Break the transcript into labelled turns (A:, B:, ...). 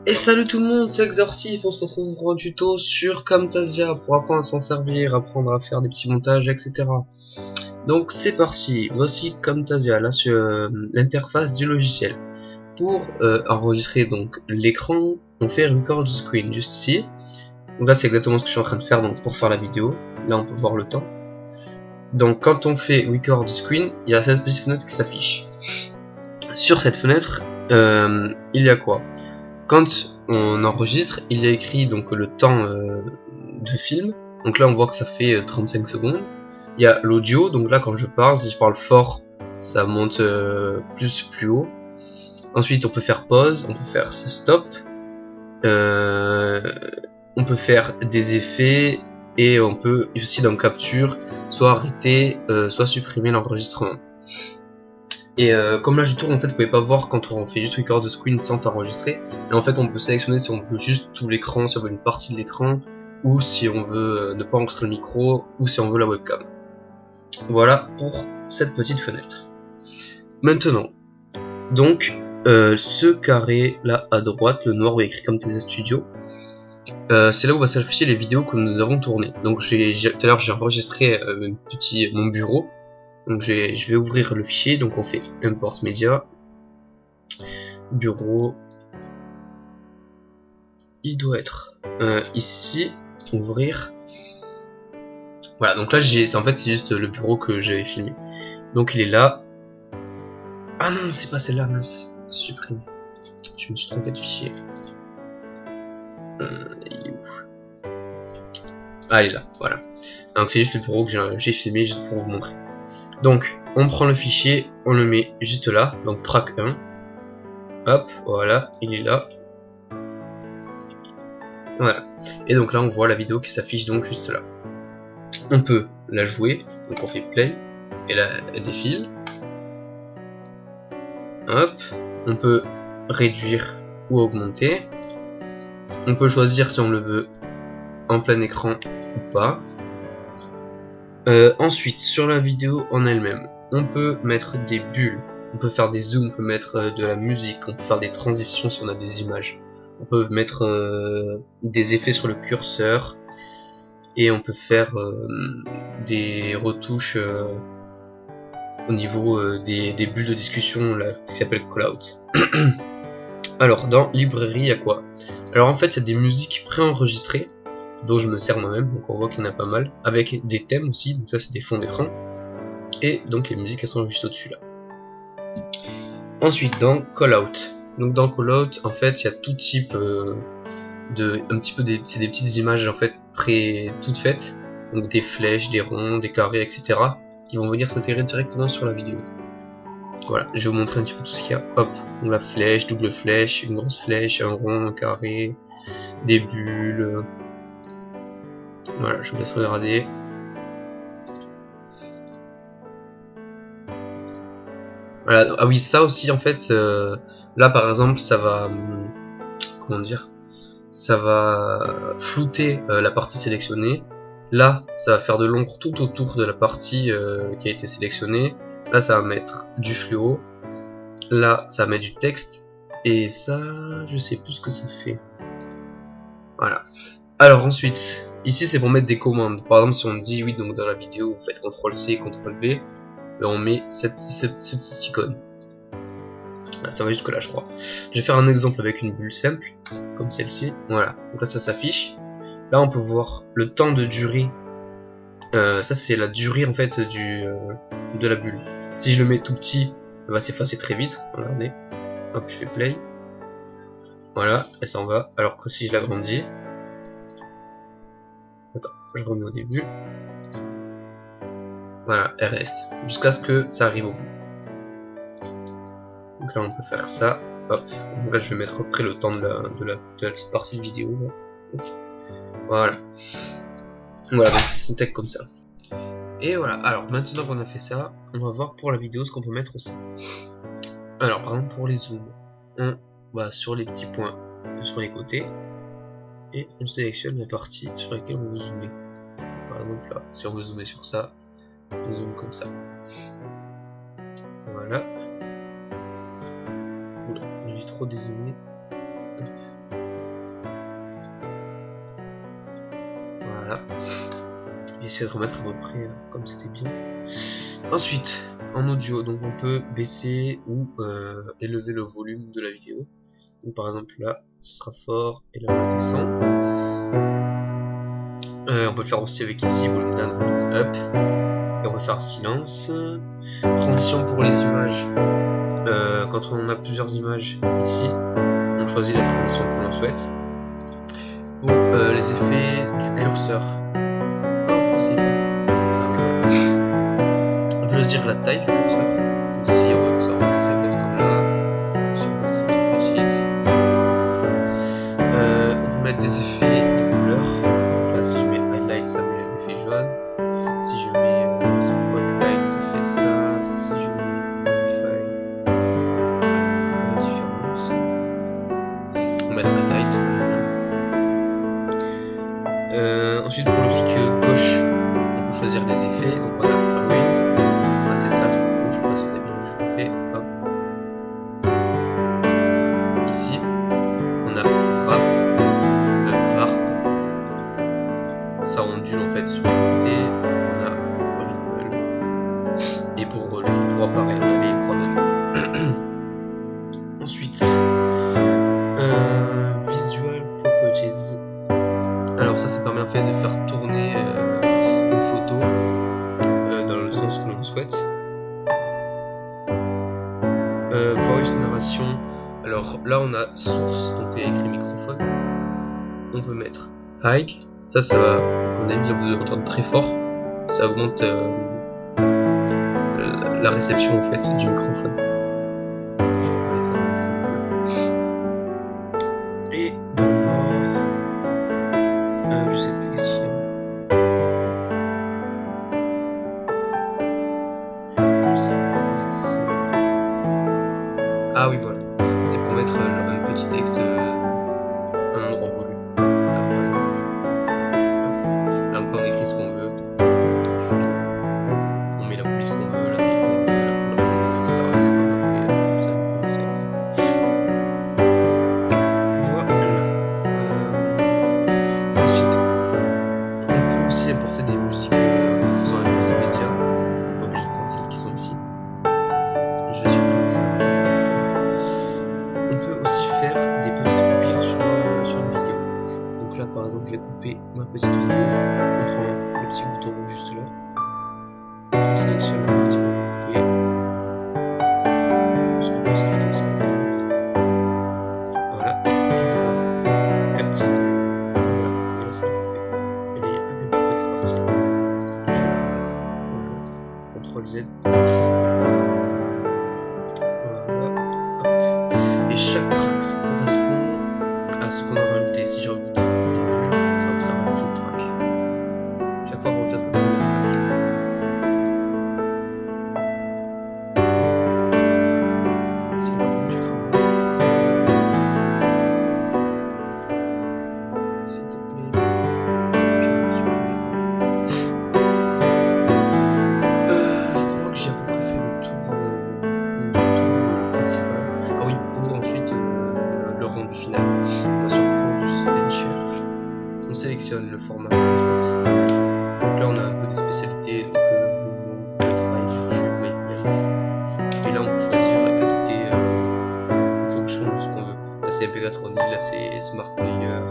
A: Et salut tout le monde, c'est Exorcif, on se retrouve pour un tuto sur Camtasia pour apprendre à s'en servir, apprendre à faire des petits montages, etc. Donc c'est parti, voici Camtasia, là sur l'interface du logiciel. Pour enregistrer donc l'écran, on fait Record Screen juste ici. Donc là c'est exactement ce que je suis en train de faire donc pour faire la vidéo, là on peut voir le temps. Donc quand on fait Record Screen, il y a cette petite fenêtre qui s'affiche. Sur cette fenêtre, il y a quoi? Quand on enregistre, il y a écrit donc le temps de film. Donc là on voit que ça fait 35 secondes. Il y a l'audio, donc là quand je parle, si je parle fort, ça monte plus haut. Ensuite on peut faire pause, on peut faire stop, on peut faire des effets et on peut aussi dans capture soit arrêter, soit supprimer l'enregistrement. Et comme là je tourne, en fait vous pouvez pas voir quand on fait juste record the screen sans t'enregistrer. Et en fait on peut sélectionner si on veut juste tout l'écran, si on veut une partie de l'écran, ou si on veut ne pas enregistrer le micro, ou si on veut la webcam. Voilà pour cette petite fenêtre. Maintenant, donc ce carré là à droite, le noir où il est écrit Camtasia Studio, c'est là où va s'afficher les vidéos que nous avons tournées. Donc tout à l'heure j'ai enregistré mon bureau. Donc je vais ouvrir le fichier, donc on fait import media, bureau, il doit être ici, ouvrir. Voilà, donc là en fait c'est juste le bureau que j'avais filmé. Donc il est là. Ah non, c'est pas celle-là, mince, supprime. Je me suis trompé de fichier. Il est où? Ah, il est là, voilà. Donc c'est juste le bureau que j'ai filmé juste pour vous montrer. Donc on prend le fichier, on le met juste là, donc track 1. Hop, voilà, il est là. Voilà. Et donc là on voit la vidéo qui s'affiche donc juste là. On peut la jouer, donc on fait play, et là elle défile. Hop, on peut réduire ou augmenter. On peut choisir si on le veut en plein écran ou pas. Ensuite, sur la vidéo en elle-même, on peut mettre des bulles, on peut faire des zooms, on peut mettre de la musique, on peut faire des transitions si on a des images. On peut mettre des effets sur le curseur et on peut faire des retouches au niveau des bulles de discussion là, qui s'appelle callout. Alors dans librairie il y a quoi? Alors en fait il y a des musiques préenregistrées dont je me sers moi-même, donc on voit qu'il y en a pas mal, avec des thèmes aussi, donc ça c'est des fonds d'écran, et donc les musiques elles sont juste au-dessus là. Ensuite dans callout, donc dans callout en fait il y a tout type c'est des petites images en fait toutes faites, donc des flèches, des ronds, des carrés, etc. qui vont venir s'intégrer directement sur la vidéo. Voilà, je vais vous montrer un petit peu tout ce qu'il y a. Hop, donc la flèche, double flèche, une grosse flèche, un rond, un carré, des bulles. Voilà, je vous laisse regarder. Voilà, ah oui, ça aussi en fait, là par exemple, ça va, comment dire, ça va flouter la partie sélectionnée. Là, ça va faire de l'ombre tout autour de la partie qui a été sélectionnée. Là, ça va mettre du fluo. Là, ça va mettre du texte. Et ça, je sais plus ce que ça fait. Voilà. Alors ensuite, ici c'est pour mettre des commandes. Par exemple, si on dit oui, donc dans la vidéo, vous faites CTRL-C, CTRL-V, on met cette petite icône. Voilà, ça va jusque là, je crois. Je vais faire un exemple avec une bulle simple, comme celle-ci. Voilà. Donc là, ça s'affiche. Là, on peut voir le temps de durée. Ça, c'est la durée en fait de la bulle. Si je le mets tout petit, elle va s'effacer très vite. Regardez. Hop, je fais play. Voilà, elle s'en va. Alors que si je l'agrandis, attends, je remets au début. Voilà, elle reste. Jusqu'à ce que ça arrive au bout. Donc là, on peut faire ça. Hop. Donc là, je vais mettre après le temps de la petite partie de vidéo. Là. Voilà. Voilà, donc c'est un texte comme ça. Et voilà, alors maintenant qu'on a fait ça, on va voir pour la vidéo ce qu'on peut mettre aussi. Alors par exemple pour les zooms, on va sur les petits points sur les côtés et on sélectionne la partie sur laquelle on veut zoomer. Par exemple là, si on veut zoomer sur ça, on zoome comme ça. Voilà. Oula, j'ai trop dézoomé. essayer de remettre à peu près comme c'était bien. Ensuite, en audio, donc on peut baisser ou élever le volume de la vidéo. Donc par exemple là, ce sera fort et là on descend. On peut le faire aussi avec ici, volume down, volume up. Et on peut faire silence. Transition pour les images. Quand on a plusieurs images ici, on choisit la transition que l'on souhaite. Pour les effets du curseur. On peut choisir la taille du curseur. Donc ici on veut que ça soit très grosse comme là. Si on veut que ça soit petite. On peut mettre des effets de couleur. Là si je mets highlight ça met l'effet jaune. Si je mets spotlight ça fait ça. Si je mets modify, la différence. On va mettre highlight. Ensuite pour le clic gauche, on peut choisir des effets. Donc on a Raise. Ah, c'est ça le truc rouge, je sais pas si vous avez bien vu ce qu'on fait. Hop. Ici, on a Wrap, Warp. Ça ondule en fait sur les côtés. On a Ripple. Et pour le clic droit, pareil, on a les trois mêmes. Ensuite, Visual Properties. Alors ça permet en fait de faire tourner une photo dans le sens que l'on souhaite. Voice narration. Alors là on a source, donc il y a écrit microphone. On peut mettre high. Ça va, à mon avis là vous entendez très fort. Ça augmente la réception en fait du microphone. Et dans le mort, je sais pas qu'est-ce qu'il y a. Je sais pas quoi ça sert. Ah oui voilà, c'est pour mettre genre un petit texte à un endroit voulu. Là on peut écrire ce qu'on veut. On met la police qu'on veut, la taille qu'on veut, la couleur qu'on veut, etc. C'est comme on fait, ça vous connaissez. Voilà. Ensuite, on peut aussi apporter des musiques en faisant un port média. On n'est pas obligé de prendre celles qui sont ici. Je vais supprimer ça. On peut aussi faire des petites coupures sur une vidéo. Donc là par exemple je vais couper ma petite vidéo. On prend le petit bouton rouge juste là. On sélectionne la partie qu'on veut couper. Parce que pour cette vidéo ça va bien. Voilà, clic droit, cut. Voilà, et là ça va couper. Et là il n'y a plus qu'une petite partie. Je vais la mettre. Voilà. CTRL Z. Et chaque track correspond à ce qu'on a rajouté. Si je rajoute une bulle, ça rajoute une track. Chaque fois qu'on rajoute un track, ça met une track. Si on rajoute du travail, s'il te plaît. Je crois que j'ai à peu près fait le tour principal. Ah oui, pour ensuite le rendu final. On va sur Produce Launcher. On sélectionne le format qu'on souhaite. Donc là on a un peu des spécialités, donc Vimeo, Drive, YouTube, MyPlace. Et là on peut choisir la qualité en fonction de ce qu'on veut. Là c'est MP4 Only, là c'est Smart Player.